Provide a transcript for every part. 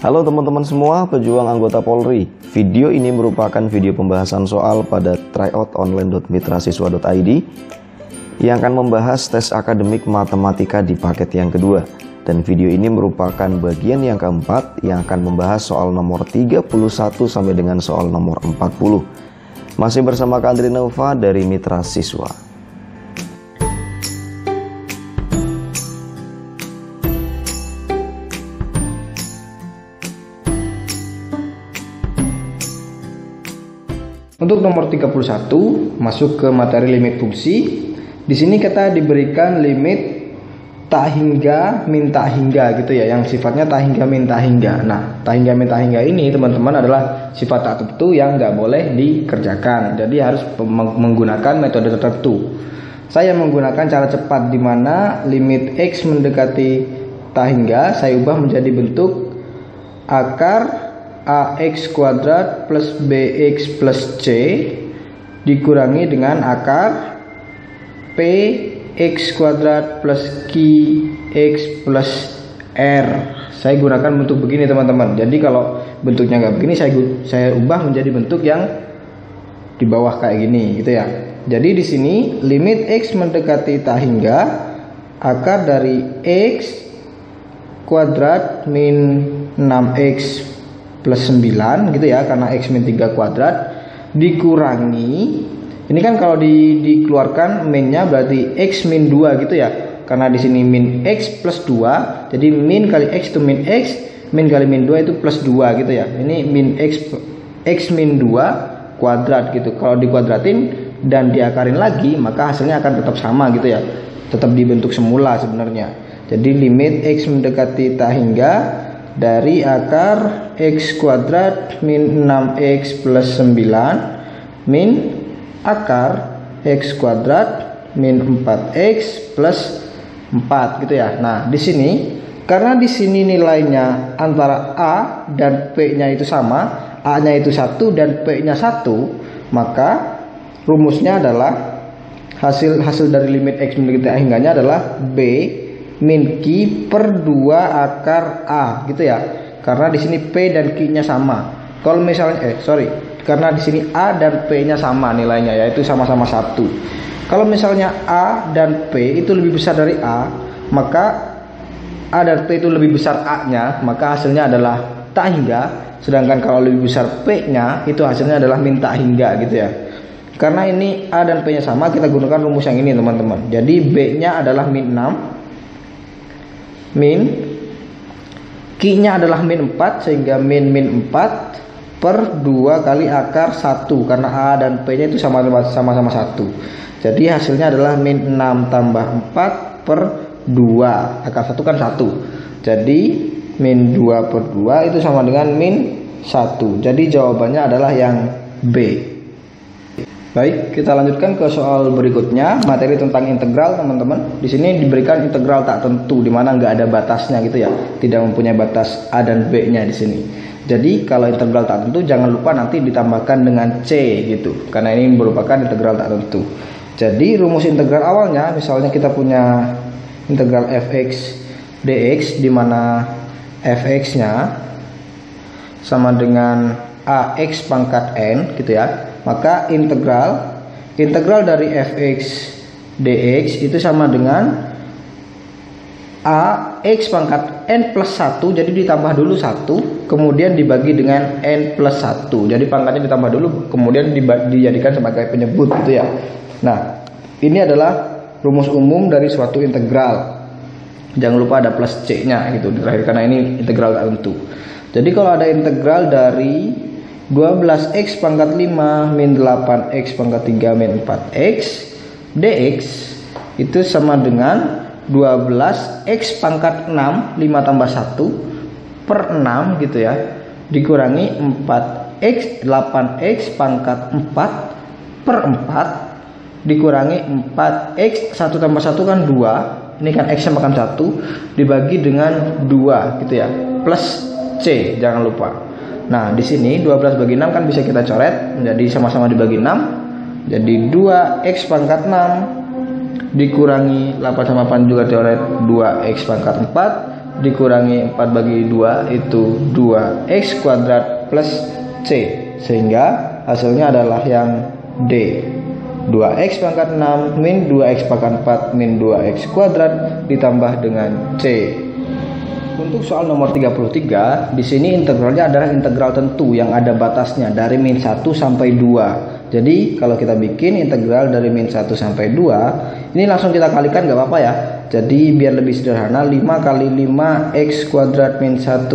Halo teman-teman semua, pejuang anggota Polri. Video ini merupakan video pembahasan soal pada tryout.online.mitrasiswa.id yang akan membahas tes akademik matematika di paket yang kedua. Dan video ini merupakan bagian yang keempat yang akan membahas soal nomor 31 sampai dengan soal nomor 40. Masih bersama Kak Andri Nova dari Mitra Siswa. Untuk nomor 31 masuk ke materi limit fungsi. Di sini kita diberikan limit tak hingga min tak hingga gitu ya, yang sifatnya tak hingga min tak hingga. Nah, tak hingga min tak hingga ini teman-teman adalah sifat tak tertentu yang nggak boleh dikerjakan. Jadi harus menggunakan metode tertentu. Saya menggunakan cara cepat di mana limit x mendekati tak hingga saya ubah menjadi bentuk akar ax kuadrat plus bx plus c dikurangi dengan akar px kuadrat plus qx plus r. Saya gunakan bentuk begini teman-teman. Jadi kalau bentuknya nggak begini saya ubah menjadi bentuk yang di bawah kayak gini gitu ya. Jadi di sini limit x mendekati tak hingga akar dari x kuadrat min 6x plus 9 gitu ya, karena x min 3 kuadrat dikurangi, ini kan kalau dikeluarkan minnya berarti x min 2 gitu ya, karena di sini min x plus 2, jadi min kali x itu min x, min kali min 2 itu plus 2 gitu ya. Ini min x min 2 kuadrat gitu. Kalau dikuadratin dan diakarin lagi maka hasilnya akan tetap sama gitu ya, tetap dibentuk semula sebenarnya. Jadi limit x mendekati tak hingga dari akar x kuadrat min 6x plus 9 min akar x kuadrat min 4x plus 4 gitu ya. Nah, di sini karena di sini nilainya antara a dan p-nya itu sama, a-nya itu 1 dan p-nya 1, maka rumusnya adalah hasil dari limit x mendekati tak hingganya adalah b min q per 2 akar a gitu ya. Karena di sini p dan q-nya sama. Kalau misalnya karena di sini a dan p-nya sama nilainya, yaitu sama-sama 1. Kalau misalnya a dan p itu lebih besar dari a, maka a dan p itu lebih besar a-nya, maka hasilnya adalah tak hingga. Sedangkan kalau lebih besar p-nya itu hasilnya adalah min tak hingga gitu ya. Karena ini a dan p-nya sama, kita gunakan rumus yang ini teman-teman. Jadi b-nya adalah min 6, min Q-nya adalah min 4, sehingga min 4 per 2 kali akar 1, karena A dan P-nya itu sama-sama 1. Jadi hasilnya adalah min 6 tambah 4 per 2, akar 1 kan 1. Jadi min 2 per 2 itu sama dengan min 1. Jadi jawabannya adalah yang B. Baik, kita lanjutkan ke soal berikutnya, materi tentang integral teman-teman. Di sini diberikan integral tak tentu, di mana nggak ada batasnya gitu ya, tidak mempunyai batas a dan b-nya di sini. Jadi kalau integral tak tentu jangan lupa nanti ditambahkan dengan c gitu, karena ini merupakan integral tak tentu. Jadi rumus integral awalnya, misalnya kita punya integral fx dx, di mana fx-nya sama dengan ax pangkat n gitu ya. Maka integral dari fx dx itu sama dengan ax pangkat n plus 1, jadi ditambah dulu 1, kemudian dibagi dengan n plus 1. Jadi pangkatnya ditambah dulu, kemudian dijadikan sebagai penyebut gitu ya. Nah, ini adalah rumus umum dari suatu integral. Jangan lupa ada plus c-nya gitu di terakhir, karena ini integral tak tentu. Jadi kalau ada integral dari 12x pangkat 5 min 8x pangkat 3 min 4x dx itu sama dengan 12x pangkat 6 5 tambah 1 per 6 gitu ya, dikurangi 8x pangkat 4 per 4 dikurangi 4x 1 tambah 1 kan 2, ini kan x nya makan 1, dibagi dengan 2 gitu ya, plus c jangan lupa. Nah, di sini 12 bagi 6 kan bisa kita coret menjadi sama-sama dibagi 6. Jadi 2x pangkat 6 dikurangi 8 sama 8 juga coret 2x pangkat 4 dikurangi 4 bagi 2 itu 2x kuadrat plus C, sehingga hasilnya adalah yang D. 2x pangkat 6 min 2x pangkat 4 min 2x kuadrat ditambah dengan C. Untuk soal nomor 33, di sini integralnya adalah integral tentu yang ada batasnya dari min 1 sampai 2. Jadi kalau kita bikin integral dari min 1 sampai 2, ini langsung kita kalikan gak apa-apa ya. Jadi biar lebih sederhana, 5 kali 5x kuadrat min 1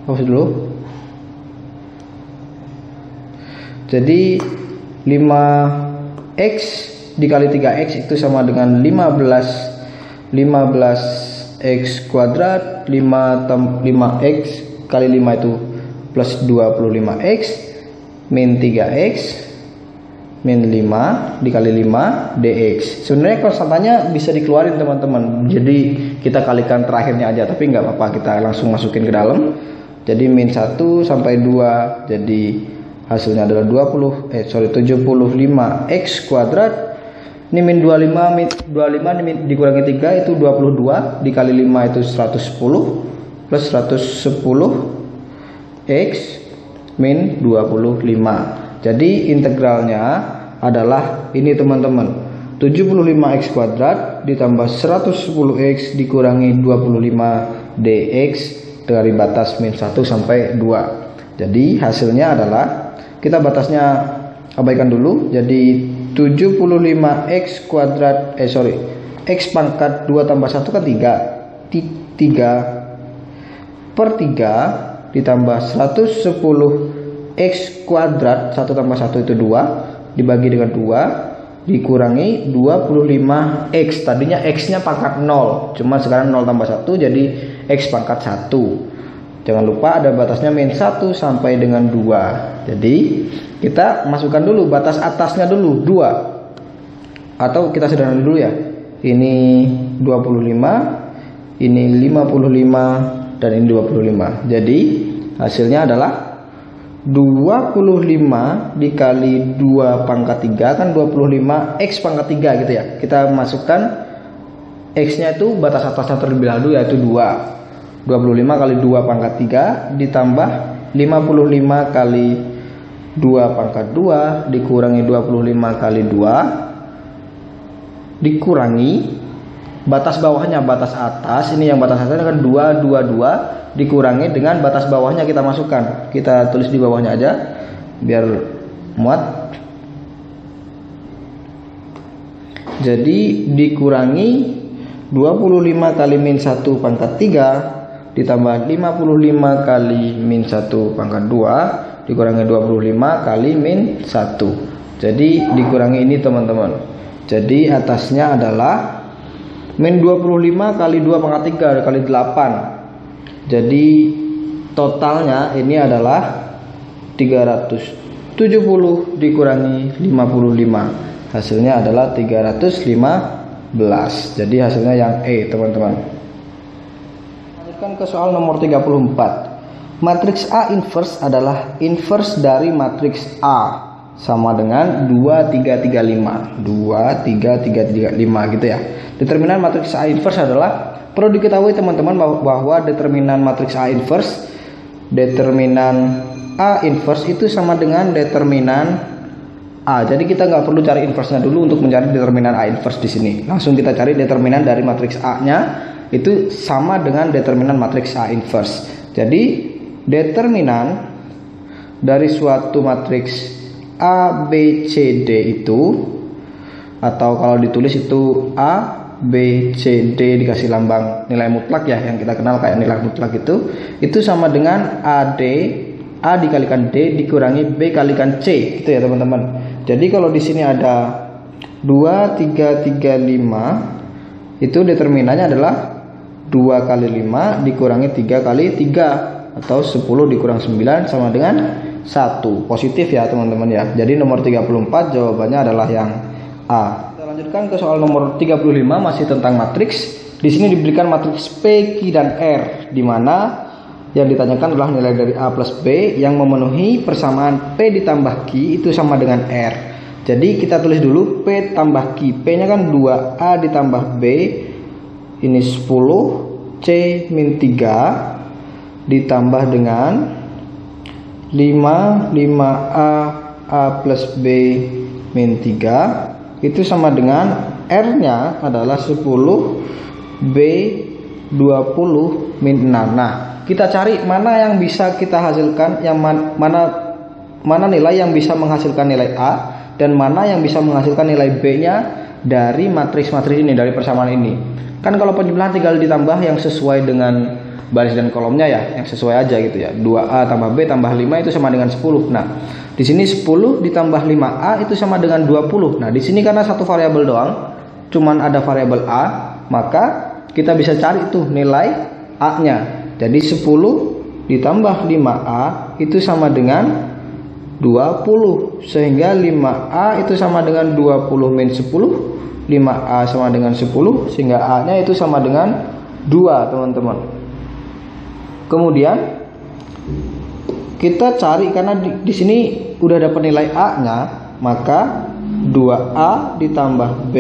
hapus dulu. Jadi 5x dikali 3x itu sama dengan 15x kuadrat, 5x kali 5 itu plus 25x min 3x min 5 dikali 5 dx. Sebenarnya konstantanya bisa dikeluarin teman-teman, jadi kita kalikan terakhirnya aja, tapi nggak apa-apa, kita langsung masukin ke dalam. Jadi min 1 sampai 2, jadi hasilnya adalah 75x kuadrat. Ini min 25 ini dikurangi 3 itu 22 dikali 5 itu 110 plus 110x min 25. Jadi integralnya adalah ini teman-teman, 75x kuadrat ditambah 110x dikurangi 25 dx dari batas min 1 sampai 2. Jadi hasilnya adalah, kita batasnya abaikan dulu, jadi 75x kuadrat x pangkat 2 tambah 1 kan 3 per 3 ditambah 110x kuadrat 1 tambah 1 itu 2 dibagi dengan 2 dikurangi 25x. Tadinya x nya pangkat 0, cuma sekarang 0 tambah 1 jadi x pangkat 1. Jangan lupa ada batasnya min 1 sampai dengan 2. Jadi kita masukkan dulu batas atasnya dulu 2, atau kita sederhana dulu ya. Ini 25, ini 55, dan ini 25. Jadi hasilnya adalah 25 dikali 2 pangkat 3 kan 25 x pangkat 3 gitu ya. Kita masukkan x nya itu batas atasnya terlebih dahulu yaitu 2. 25 kali 2 pangkat 3 ditambah 55 kali 2 pangkat 2 dikurangi 25 kali 2 dikurangi batas bawahnya, batas atas ini yang batas atasnya kan 2 dikurangi dengan batas bawahnya kita masukkan. Kita tulis di bawahnya aja biar muat. Jadi dikurangi 25 kali min 1 pangkat 3 ditambah 55 kali min 1 pangkat 2 dikurangi 25 kali min 1. Jadi dikurangi ini teman-teman. Jadi atasnya adalah min 25 kali 2 pangkat 3 kali 8. Jadi totalnya ini adalah 370 dikurangi 55. Hasilnya adalah 315. Jadi hasilnya yang E teman-teman. Ke soal nomor 34. Matriks A inverse adalah inverse dari matriks A sama dengan 2 3 3 5 gitu ya. Determinan matriks A inverse adalah, perlu diketahui teman-teman bahwa determinan matriks A inverse, determinan A inverse itu sama dengan determinan A. Jadi kita nggak perlu cari inverse-nya dulu untuk mencari determinan A inverse di sini. Langsung kita cari determinan dari matriks A-nya itu sama dengan determinan matriks A inverse. Jadi determinan dari suatu matriks A, B, C, D itu, atau kalau ditulis itu A, B, C, D dikasih lambang nilai mutlak ya, yang kita kenal kayak nilai mutlak itu sama dengan AD, A dikalikan D dikurangi B kalikan C gitu ya teman-teman. Jadi kalau di sini ada 2 3 3 5 itu determinannya adalah 2 kali 5 dikurangi 3 kali 3 atau 10 dikurang 9 sama dengan 1. Positif ya teman-teman ya. Jadi nomor 34 jawabannya adalah yang A. Kita lanjutkan ke soal nomor 35 masih tentang matriks. Di sini diberikan matriks P, Q, dan R, di mana yang ditanyakan adalah nilai dari A plus B yang memenuhi persamaan P ditambah Q itu sama dengan R. Jadi kita tulis dulu P tambah Q. P nya kan 2A ditambah B ini 10 C min 3 ditambah dengan 5A plus B min 3 itu sama dengan R nya adalah 10 B 20 min 6. Nah, kita cari mana yang bisa kita hasilkan, yang mana nilai yang bisa menghasilkan nilai A dan mana yang bisa menghasilkan nilai B nya dari matriks-matriks ini, dari persamaan ini. Kan kalau penjumlahan tinggal ditambah yang sesuai dengan baris dan kolomnya ya, yang sesuai aja gitu ya. 2A tambah B tambah 5 itu sama dengan 10. Nah, di sini 10 ditambah 5A itu sama dengan 20. Nah, di sini karena satu variabel doang, cuman ada variabel A, maka kita bisa cari tuh nilai A-nya. Jadi 10 ditambah 5A itu sama dengan 20, sehingga 5A itu sama dengan 20 min 10, 5A sama dengan 10, sehingga A nya itu sama dengan 2 teman-teman. Kemudian kita cari, karena di sini udah dapat nilai A nya, maka 2A ditambah B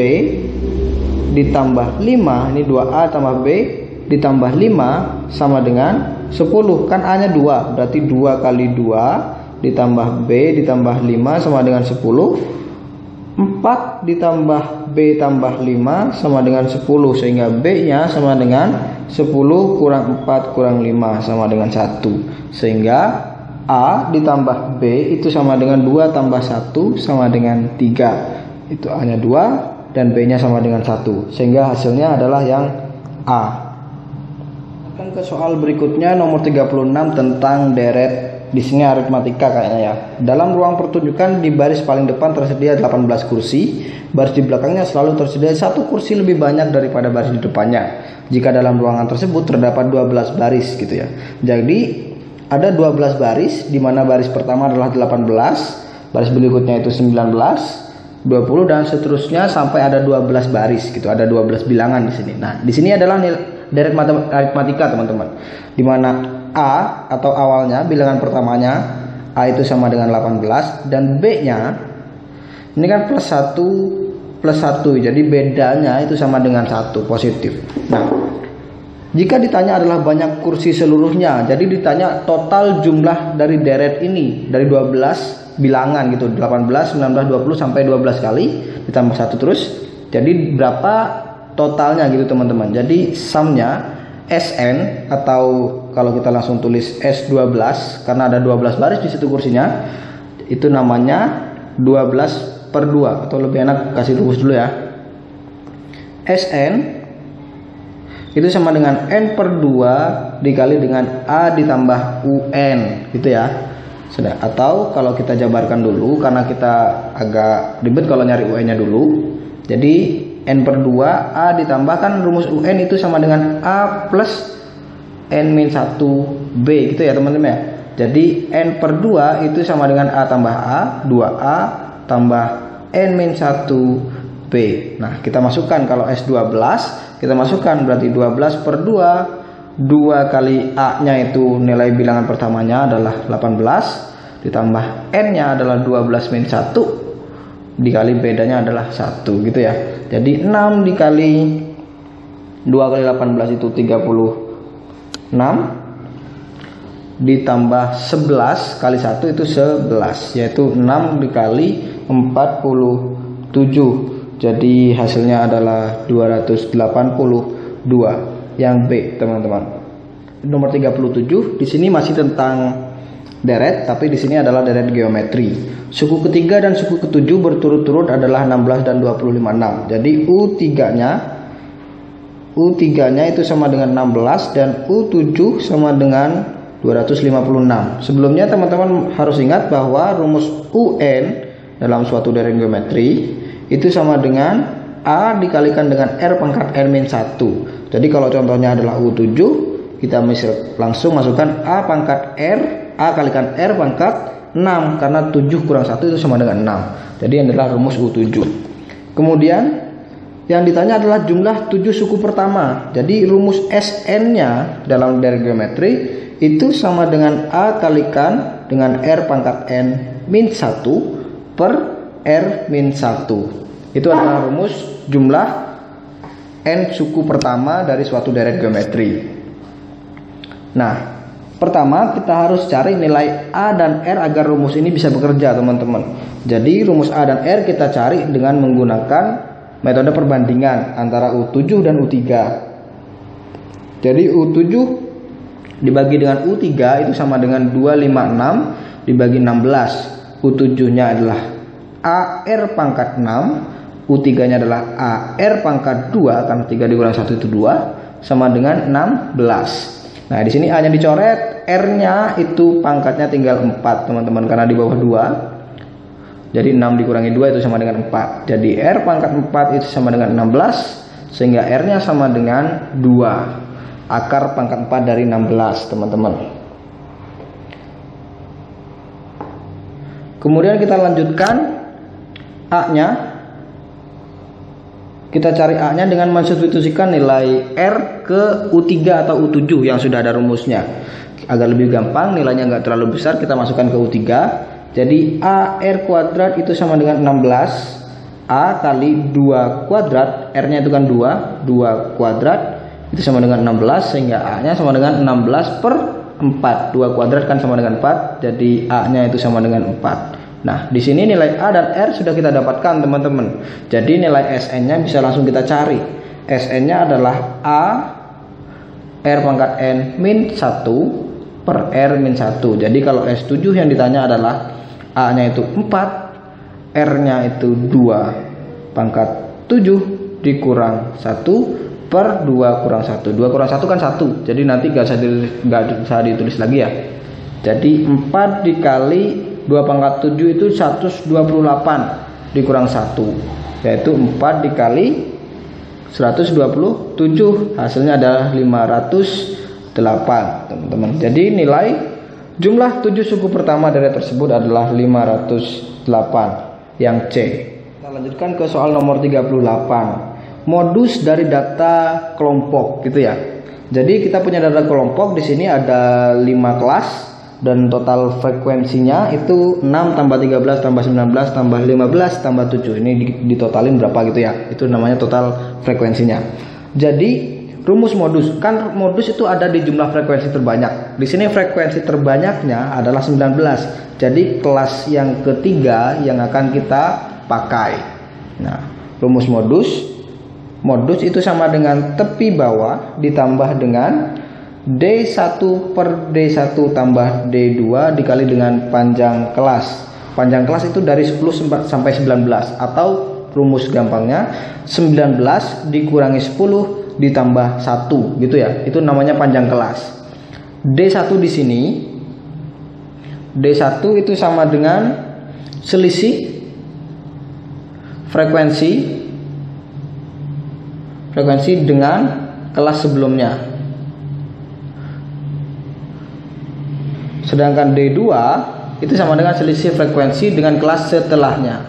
ditambah 5, ini 2A tambah B ditambah 5 sama dengan 10. Kan A nya 2, berarti 2 kali 2 ditambah B ditambah 5 sama dengan 10. 4 ditambah B tambah 5 sama dengan 10, sehingga B nya sama dengan 10 kurang 4 kurang 5 sama dengan 1, sehingga A ditambah B itu sama dengan 2 tambah 1 sama dengan 3. Itu A nya 2 dan B nya sama dengan 1, sehingga hasilnya adalah yang A. Akan ke soal berikutnya, nomor 36 tentang deret. Di sini aritmatika kayaknya ya. Dalam ruang pertunjukan di baris paling depan tersedia 18 kursi. Baris di belakangnya selalu tersedia satu kursi lebih banyak daripada baris di depannya. Jika dalam ruangan tersebut terdapat 12 baris gitu ya. Jadi ada 12 baris, di mana baris pertama adalah 18, baris berikutnya itu 19, 20 dan seterusnya sampai ada 12 baris gitu. Ada 12 bilangan di sini. Nah, di sini adalah deret aritmatika teman-teman. Di mana A atau awalnya bilangan pertamanya A itu sama dengan 18 dan B nya ini kan plus 1 plus 1, jadi bedanya itu sama dengan 1 positif. Nah, jika ditanya adalah banyak kursi seluruhnya, jadi ditanya total jumlah dari deret ini dari 12 bilangan gitu, 18, 19, 20 sampai 12 kali ditambah 1 terus, jadi berapa totalnya gitu teman-teman. Jadi sumnya SN, atau kalau kita langsung tulis S12 karena ada 12 baris di situ kursinya, itu namanya 12 per 2, atau lebih enak kasih rumus dulu ya. SN itu sama dengan N per 2 dikali dengan A ditambah UN gitu ya. Sudah. Atau kalau kita jabarkan dulu, karena kita agak ribet kalau nyari UN nya dulu, jadi N per 2 A ditambahkan rumus UN itu sama dengan A plus N min 1 B gitu ya teman-teman ya. Jadi N per 2 itu sama dengan A tambah A, 2A tambah N min 1 B. Nah, kita masukkan, kalau S12 kita masukkan berarti 12 per 2, 2 kali A nya itu nilai bilangan pertamanya adalah 18 ditambah N nya adalah 12 min 1 dikali bedanya adalah 1 gitu ya. Jadi 6 dikali 2 kali 18 itu 36 ditambah 11 kali 1 itu 11, yaitu 6 dikali 47. Jadi hasilnya adalah 282 yang B teman-teman. Nomor 37 di sini masih tentang deret, tapi di sini adalah deret geometri. Suku ketiga dan suku ketujuh berturut-turut adalah 16 dan 25,6. Jadi U3-nya itu sama dengan 16 dan U7 sama dengan 256. Sebelumnya teman-teman harus ingat bahwa rumus UN dalam suatu deret geometri itu sama dengan A dikalikan dengan R pangkat N min 1. Jadi kalau contohnya adalah U7, kita langsung masukkan A pangkat R, A kalikan R pangkat 6, karena 7 kurang 1 itu sama dengan 6. Jadi ini adalah rumus U7. Kemudian yang ditanya adalah jumlah 7 suku pertama. Jadi rumus SN nya dalam deret geometri itu sama dengan A kalikan dengan R pangkat N min 1 per R min 1. Itu adalah rumus jumlah n suku pertama dari suatu deret geometri. Nah, pertama kita harus cari nilai A dan R agar rumus ini bisa bekerja, teman-teman. Jadi rumus A dan R kita cari dengan menggunakan metode perbandingan antara U7 dan U3. Jadi U7 dibagi dengan U3 itu sama dengan 256 dibagi 16. U7 nya adalah AR pangkat 6, U3 nya adalah AR pangkat 2, karena 3 dikurang 1 itu 2, sama dengan 16. Nah, di sini A nya dicoret, R nya itu pangkatnya tinggal 4, teman-teman, karena di bawah 2. Jadi 6 dikurangi 2 itu sama dengan 4. Jadi R pangkat 4 itu sama dengan 16, sehingga R nya sama dengan 2. Akar pangkat 4 dari 16, teman-teman. Kemudian kita lanjutkan A nya. Kita cari A nya dengan mensubstitusikan nilai R ke U3 atau U7 yang sudah ada rumusnya. Agar lebih gampang, nilainya nggak terlalu besar, kita masukkan ke U3. Jadi AR kuadrat itu sama dengan 16. A kali 2 kuadrat, R nya itu kan 2 kuadrat itu sama dengan 16, sehingga A nya sama dengan 16 per 4. 2 kuadrat kan sama dengan 4, jadi A nya itu sama dengan 4. Nah, di sini nilai A dan R sudah kita dapatkan, teman-teman. Jadi nilai Sn-nya bisa langsung kita cari. Sn-nya adalah A R pangkat n min 1 per R min 1. Jadi kalau S7 yang ditanya adalah A-nya itu 4, R-nya itu 2 pangkat 7 dikurang 1 per 2 kurang 1. 2 kurang 1 kan 1. Jadi nanti nggak usah ditulis lagi ya. Jadi 4 dikali 2 pangkat 7 itu 128 dikurang 1, yaitu 4 dikali 127, hasilnya adalah 508, teman-teman. Jadi nilai jumlah 7 suku pertama dari tersebut adalah 508 yang C. Kita lanjutkan ke soal nomor 38. Modus dari data kelompok, gitu ya. Jadi kita punya data kelompok, di sini ada 5 kelas dan total frekuensinya itu 6 tambah 13 tambah 19 tambah 15 tambah 7. Ini ditotalin berapa gitu ya. Itu namanya total frekuensinya. Jadi rumus modus, kan modus itu ada di jumlah frekuensi terbanyak. Di sini frekuensi terbanyaknya adalah 19. Jadi kelas yang ketiga yang akan kita pakai. Nah, rumus modus itu sama dengan tepi bawah ditambah dengan D1 per D1 tambah D2 dikali dengan panjang kelas. Panjang kelas itu dari 10 sampai 19, atau rumus gampangnya 19 dikurangi 10 ditambah 1 gitu ya. Itu namanya panjang kelas. D1 di sini, D1 itu sama dengan selisih frekuensi dengan kelas sebelumnya. Sedangkan D2 itu sama dengan selisih frekuensi dengan kelas setelahnya.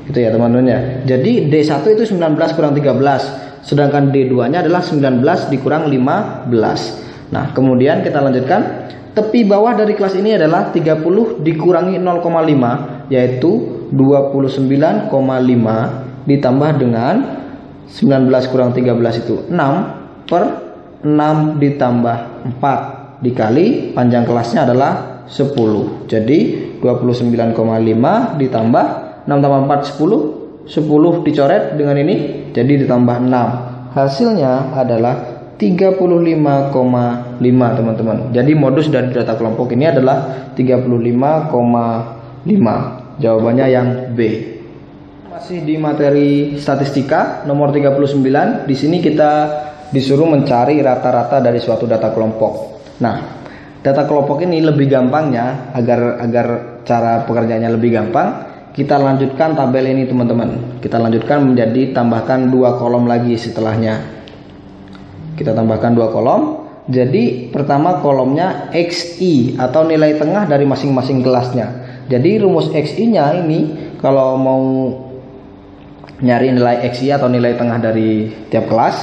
Itu ya, teman-teman ya. Jadi D1 itu 19 kurang 13, sedangkan D2 nya adalah 19 dikurang 15. Nah, kemudian kita lanjutkan. Tepi bawah dari kelas ini adalah 30 dikurangi 0,5, yaitu 29,5 ditambah dengan 19 kurang 13 itu 6 per 6 ditambah 4 dikali panjang kelasnya adalah 10. Jadi 29,5 ditambah 6 tambah 4 10 dicoret dengan ini jadi ditambah 6. Hasilnya adalah 35,5, teman-teman. Jadi modus dari data kelompok ini adalah 35,5. Jawabannya yang B. Masih di materi statistika nomor 39. Di sini kita disuruh mencari rata-rata dari suatu data kelompok. Nah, data kelompok ini lebih gampangnya, agar cara pekerjaannya lebih gampang, kita lanjutkan tabel ini, teman-teman. Kita lanjutkan menjadi tambahkan 2 kolom lagi setelahnya. Kita tambahkan 2 kolom. Jadi pertama kolomnya XI atau nilai tengah dari masing-masing kelasnya. Jadi rumus XI-nya ini kalau mau nyari nilai XI atau nilai tengah dari tiap kelas,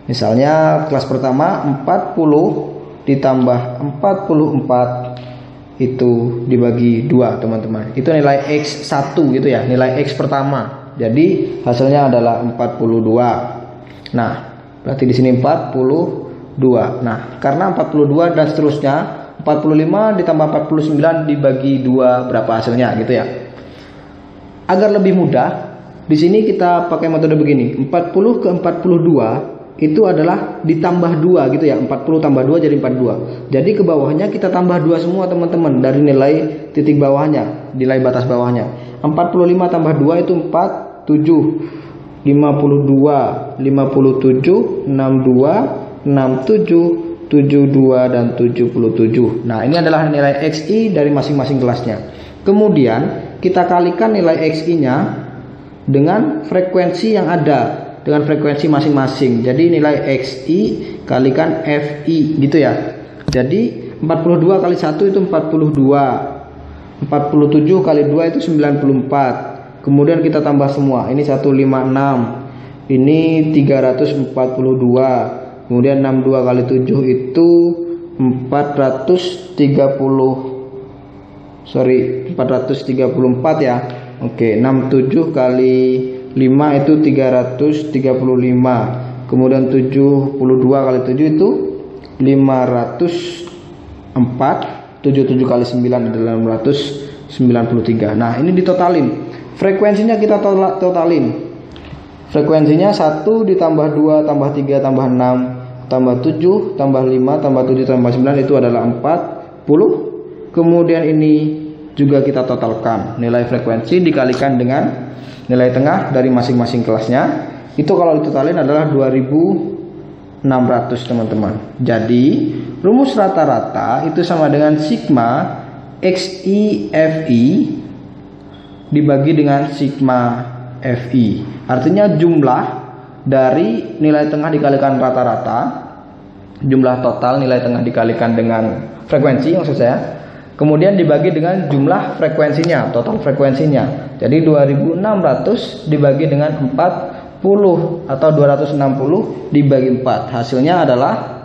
misalnya kelas pertama 40 ditambah 44 itu dibagi 2, teman-teman. Itu nilai X1 gitu ya, nilai X pertama. Jadi hasilnya adalah 42. Nah, berarti di sini 42. Nah, karena 42 dan seterusnya, 45 ditambah 49 dibagi 2 berapa hasilnya gitu ya. Agar lebih mudah, di sini kita pakai metode begini. 40 ke 42 itu adalah ditambah 2 gitu ya. 40 tambah 2 jadi 42. Jadi ke bawahnya kita tambah 2 semua teman-teman dari nilai titik bawahnya, nilai batas bawahnya. 45 tambah 2 itu 47. 52, 57, 62, 67, 72 dan 77. Nah, ini adalah nilai XI dari masing-masing kelasnya. Kemudian kita kalikan nilai XI-nya dengan frekuensi yang ada, dengan frekuensi masing-masing. Jadi nilai XI kalikan FI gitu ya. Jadi 42 kali 1 itu 42. 47 kali 2 itu 94. Kemudian kita tambah semua. Ini 156. Ini 342. Kemudian 62 kali 7 itu 434 ya. Oke, 67 kali 5 itu 335. Kemudian 72 kali 7 itu 504. 77 kali 9 adalah 693. Nah, ini ditotalin. Frekuensinya kita totalin. Frekuensinya 1 ditambah 2 tambah 3 tambah 6 tambah 7 tambah 5 tambah 7 tambah 9 itu adalah 40. Kemudian ini juga kita totalkan. Nilai frekuensi dikalikan dengan nilai tengah dari masing-masing kelasnya. Itu kalau ditotalin adalah 2600 teman-teman. Jadi rumus rata-rata itu sama dengan sigma XI FI dibagi dengan sigma FI. Artinya jumlah dari nilai tengah dikalikan rata-rata, jumlah total nilai tengah dikalikan dengan frekuensi maksud saya, kemudian dibagi dengan jumlah frekuensinya, total frekuensinya. Jadi 2600 dibagi dengan 40 atau 260 dibagi 4. Hasilnya adalah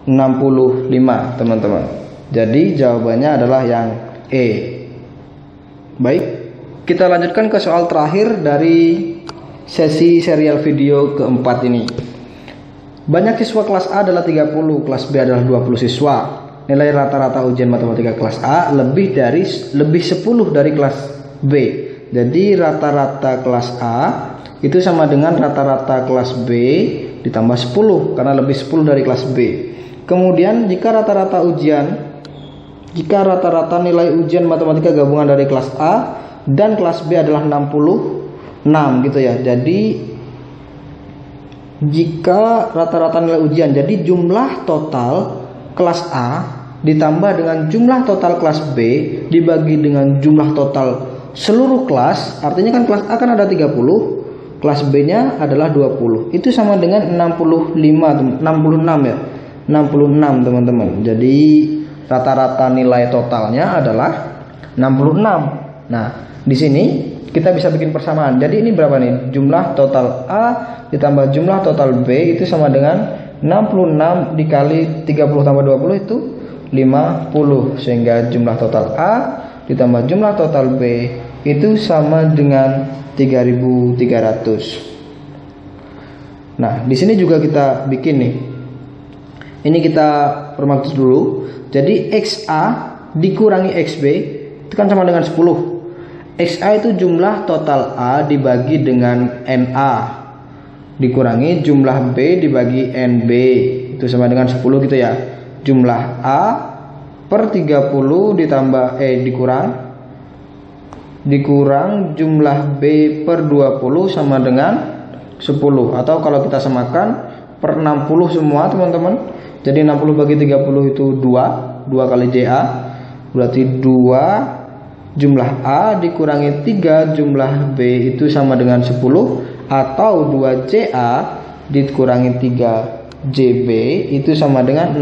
65 teman-teman. Jadi jawabannya adalah yang E. Baik, kita lanjutkan ke soal terakhir dari sesi serial video keempat ini. Banyak siswa kelas A adalah 30, kelas B adalah 20 siswa. Nilai rata-rata ujian matematika kelas A lebih 10 dari kelas B. Jadi rata-rata kelas A itu sama dengan rata-rata kelas B ditambah 10 karena lebih 10 dari kelas B. Kemudian jika rata-rata nilai ujian matematika gabungan dari kelas A dan kelas B adalah 66 gitu ya. Jadi jika rata-rata nilai ujian, jadi jumlah total kelas A ditambah dengan jumlah total kelas B dibagi dengan jumlah total seluruh kelas, artinya kan kelas A kan ada 30, kelas B nya adalah 20. Itu sama dengan 66 ya. 66 teman-teman. Jadi rata-rata nilai totalnya adalah 66. Nah, di sini kita bisa bikin persamaan. Jadi ini berapa nih? Jumlah total A ditambah jumlah total B itu sama dengan 66 dikali 30 tambah 20 itu 50. Sehingga jumlah total A ditambah jumlah total B itu sama dengan 3300. Nah, di sini juga kita bikin nih. Ini kita permaksud dulu. Jadi XA dikurangi XB itu kan sama dengan 10. XA itu jumlah total A dibagi dengan NA dikurangi jumlah B dibagi NB itu sama dengan 10 gitu ya. Jumlah A per 30 ditambah dikurang jumlah B per 20 sama dengan 10. Atau kalau kita samakan per 60 semua teman-teman. Jadi 60 bagi 30 itu 2 kali JA. Berarti 2 jumlah A dikurangi 3 jumlah B itu sama dengan 10. Atau 2 JA dikurangi 3 JB itu sama dengan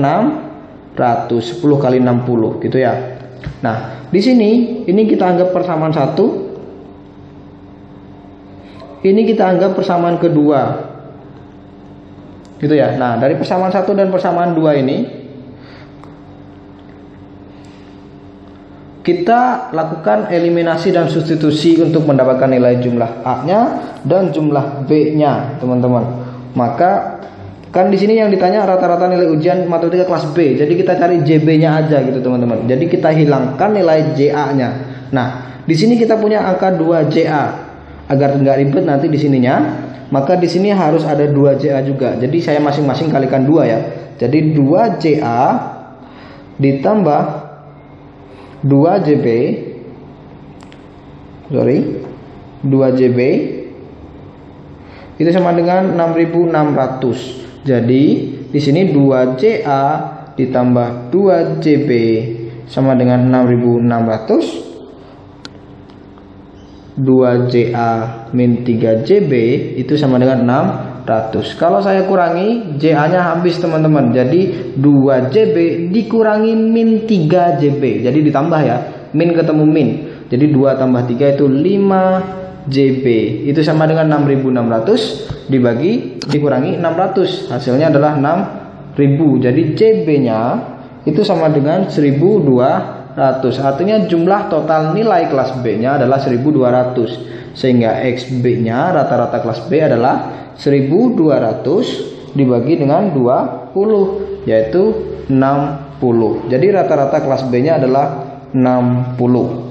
600. 10 kali 60 gitu ya. Nah, di sini ini kita anggap persamaan 1. Ini kita anggap persamaan kedua. Gitu ya. Nah, dari persamaan 1 dan persamaan 2 ini kita lakukan eliminasi dan substitusi untuk mendapatkan nilai jumlah A-nya dan jumlah B-nya, teman-teman. Maka kan di sini yang ditanya rata-rata nilai ujian matematika kelas B. Jadi kita cari JB-nya aja gitu, teman-teman. Jadi kita hilangkan nilai JA-nya. Nah, di sini kita punya angka 2JA. Agar nggak ribet nanti di sininya, maka di sini harus ada 2JA juga. Jadi saya masing-masing kalikan 2 ya. Jadi 2JA ditambah 2JB 2JB itu sama dengan 6.600. Jadi di sini 2JA ditambah 2JB sama dengan 6.600. 2JA min 3JB itu sama dengan 600. Kalau saya kurangi, JA nya habis, teman-teman. Jadi 2JB dikurangi min 3JB. Jadi ditambah ya, min ketemu min. Jadi 2 tambah 3 itu 5JB. Itu sama dengan 6.600 dikurangi 600. Hasilnya adalah 6.000. Jadi JB nya itu sama dengan 1.200. Artinya jumlah total nilai kelas B nya adalah 1.200. Sehingga XB nya rata-rata kelas B adalah 1.200 dibagi dengan 20, yaitu 60. Jadi rata-rata kelas B nya adalah 60.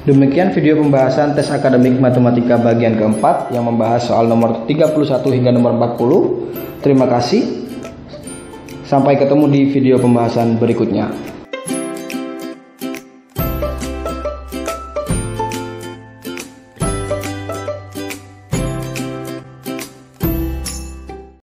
Demikian video pembahasan tes akademik matematika bagian keempat yang membahas soal nomor 31 hingga nomor 40. Terima kasih. Sampai ketemu di video pembahasan berikutnya.